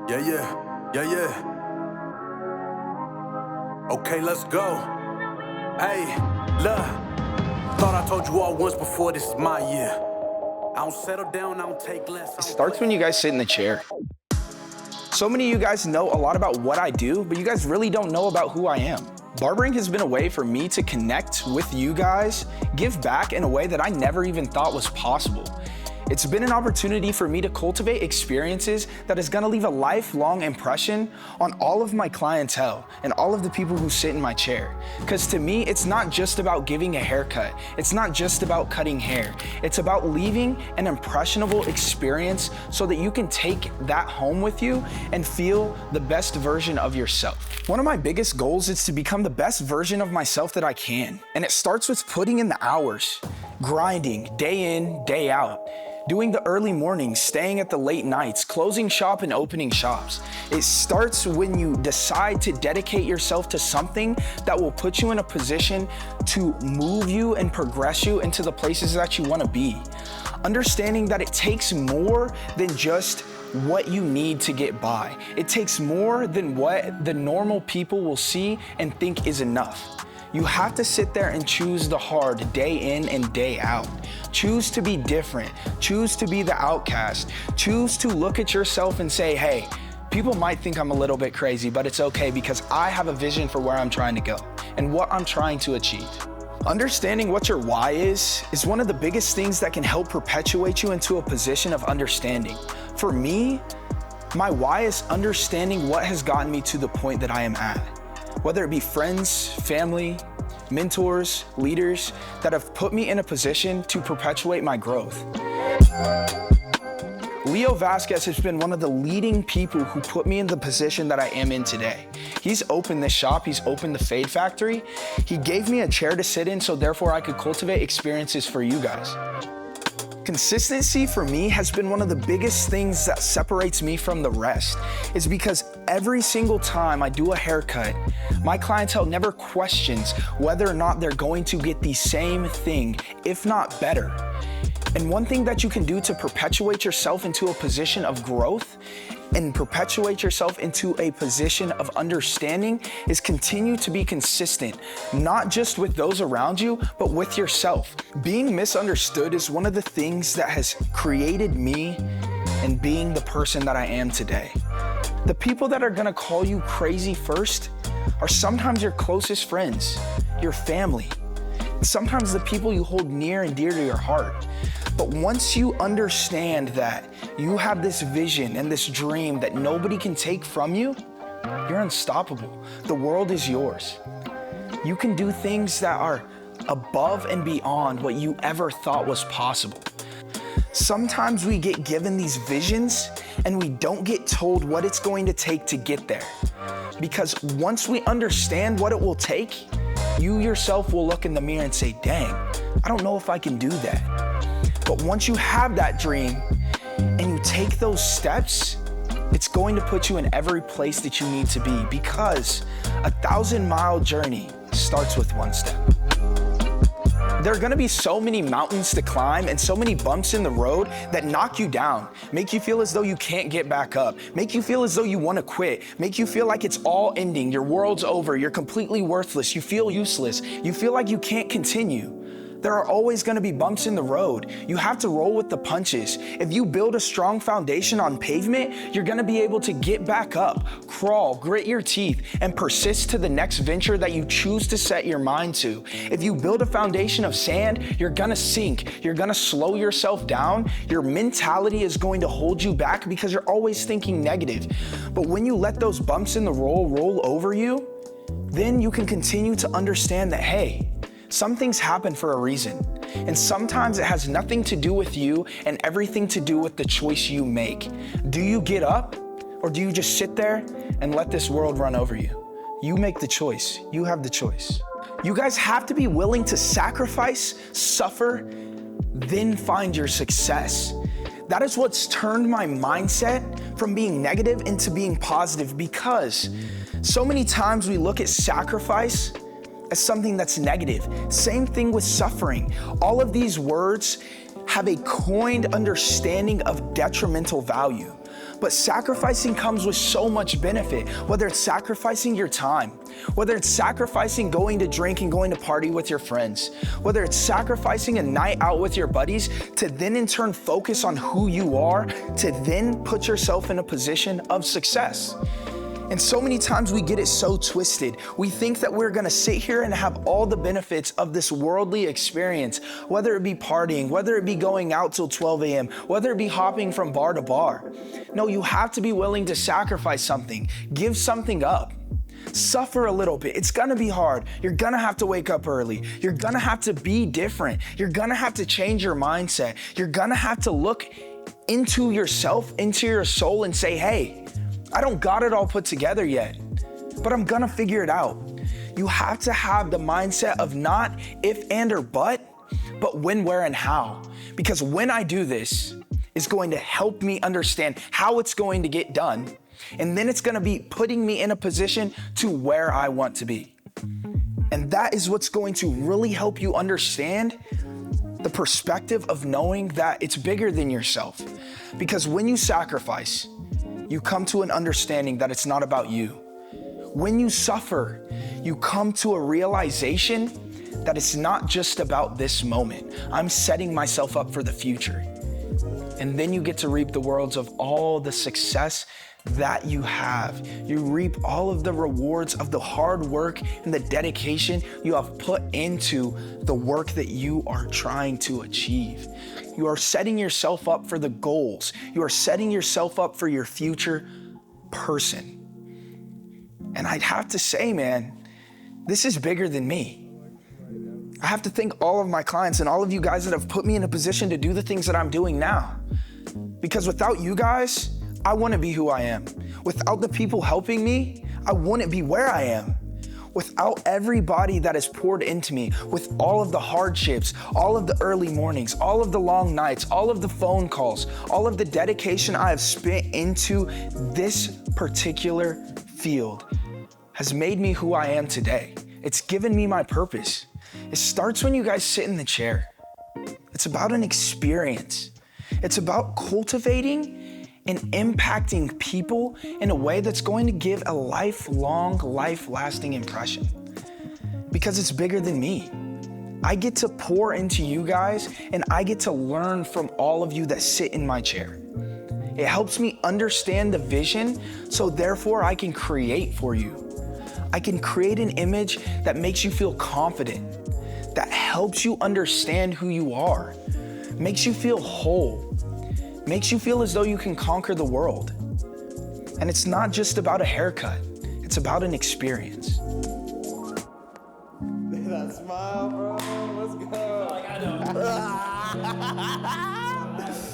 Yeah. Okay, let's go. Hey, look. Thought I told you all once before, this is my year. I don't settle down, I don't take less. It starts when you guys sit in the chair. So many of you guys know a lot about what I do, but you guys really don't know about who I am. Barbering has been a way for me to connect with you guys, give back in a way that I never even thought was possible. It's been an opportunity for me to cultivate experiences that is gonna leave a lifelong impression on all of my clientele and all of the people who sit in my chair. Because to me, it's not just about giving a haircut. It's not just about cutting hair. It's about leaving an impressionable experience so that you can take that home with you and feel the best version of yourself. One of my biggest goals is to become the best version of myself that I can. And it starts with putting in the hours, grinding day in, day out. Doing the early mornings, staying at the late nights, closing shop and opening shops. It starts when you decide to dedicate yourself to something that will put you in a position to move you and progress you into the places that you want to be. Understanding that it takes more than just what you need to get by. It takes more than what the normal people will see and think is enough. You have to sit there and choose the hard day in and day out. Choose to be different. Choose to be the outcast. Choose to look at yourself and say, hey, people might think I'm a little bit crazy, but it's okay because I have a vision for where I'm trying to go and what I'm trying to achieve. Understanding what your why is one of the biggest things that can help perpetuate you into a position of understanding. For me, my why is understanding what has gotten me to the point that I am at. Whether it be friends, family, mentors, leaders that have put me in a position to perpetuate my growth. Leo Vasquez has been one of the leading people who put me in the position that I am in today. He's opened this shop, he's opened the Fade Factory. He gave me a chair to sit in so therefore I could cultivate experiences for you guys. Consistency for me has been one of the biggest things that separates me from the rest. Is because every single time I do a haircut, my clientele never questions whether or not they're going to get the same thing, if not better. And one thing that you can do to perpetuate yourself into a position of growth and perpetuate yourself into a position of understanding is continue to be consistent, not just with those around you, but with yourself. Being misunderstood is one of the things that has created me and being the person that I am today. The people that are gonna call you crazy first are sometimes your closest friends, your family, sometimes the people you hold near and dear to your heart. But once you understand that you have this vision and this dream that nobody can take from you, you're unstoppable. The world is yours. You can do things that are above and beyond what you ever thought was possible. Sometimes we get given these visions and we don't get told what it's going to take to get there. Because once we understand what it will take, you yourself will look in the mirror and say, dang, I don't know if I can do that. But once you have that dream and you take those steps, it's going to put you in every place that you need to be because a 1,000-mile journey starts with one step. There are gonna be so many mountains to climb and so many bumps in the road that knock you down, make you feel as though you can't get back up, make you feel as though you wanna quit, make you feel like it's all ending, your world's over, you're completely worthless, you feel useless, you feel like you can't continue. There are always gonna be bumps in the road. You have to roll with the punches. If you build a strong foundation on pavement, you're gonna be able to get back up, crawl, grit your teeth, and persist to the next venture that you choose to set your mind to. If you build a foundation of sand, you're gonna sink. You're gonna slow yourself down. Your mentality is going to hold you back because you're always thinking negative. But when you let those bumps in the roll over you, then you can continue to understand that, hey, some things happen for a reason, and sometimes it has nothing to do with you and everything to do with the choice you make. Do you get up, or do you just sit there and let this world run over you? You make the choice. You have the choice. You guys have to be willing to sacrifice, suffer, then find your success. That is what's turned my mindset from being negative into being positive, because so many times we look at sacrifice as something that's negative. Same thing with suffering. All of these words have a coined understanding of detrimental value. But sacrificing comes with so much benefit, whether it's sacrificing your time, whether it's sacrificing going to drink and going to party with your friends, whether it's sacrificing a night out with your buddies to then in turn focus on who you are, to then put yourself in a position of success. And so many times we get it so twisted. We think that we're gonna sit here and have all the benefits of this worldly experience, whether it be partying, whether it be going out till 12 a.m., whether it be hopping from bar to bar. No, you have to be willing to sacrifice something, give something up. Suffer a little bit. It's gonna be hard. You're gonna have to wake up early. You're gonna have to be different. You're gonna have to change your mindset. You're gonna have to look into yourself, into your soul and say, hey, I don't got it all put together yet, but I'm gonna figure it out. You have to have the mindset of not if and or but when, where, and how. Because when I do this, it's going to help me understand how it's going to get done. And then it's gonna be putting me in a position to where I want to be. And that is what's going to really help you understand the perspective of knowing that it's bigger than yourself. Because when you sacrifice, you come to an understanding that it's not about you. When you suffer, you come to a realization that it's not just about this moment. I'm setting myself up for the future. And then you get to reap the rewards of all the success that you have. You reap all of the rewards of the hard work and the dedication you have put into the work that you are trying to achieve. You are setting yourself up for the goals. You are setting yourself up for your future person. And I'd have to say, man, this is bigger than me. I have to thank all of my clients and all of you guys that have put me in a position to do the things that I'm doing now. Because without you guys, I wouldn't be who I am. Without the people helping me, I wouldn't be where I am. Without everybody that has poured into me, with all of the hardships, all of the early mornings, all of the long nights, all of the phone calls, all of the dedication I have spent into this particular field has made me who I am today. It's given me my purpose. It starts when you guys sit in the chair. It's about an experience. It's about cultivating and impacting people in a way that's going to give a lifelong, life-lasting impression. Because it's bigger than me. I get to pour into you guys and I get to learn from all of you that sit in my chair. It helps me understand the vision, so therefore I can create for you. I can create an image that makes you feel confident, that helps you understand who you are, makes you feel whole, makes you feel as though you can conquer the world. And it's not just about a haircut, it's about an experience. That smile, bro, let's go. I know.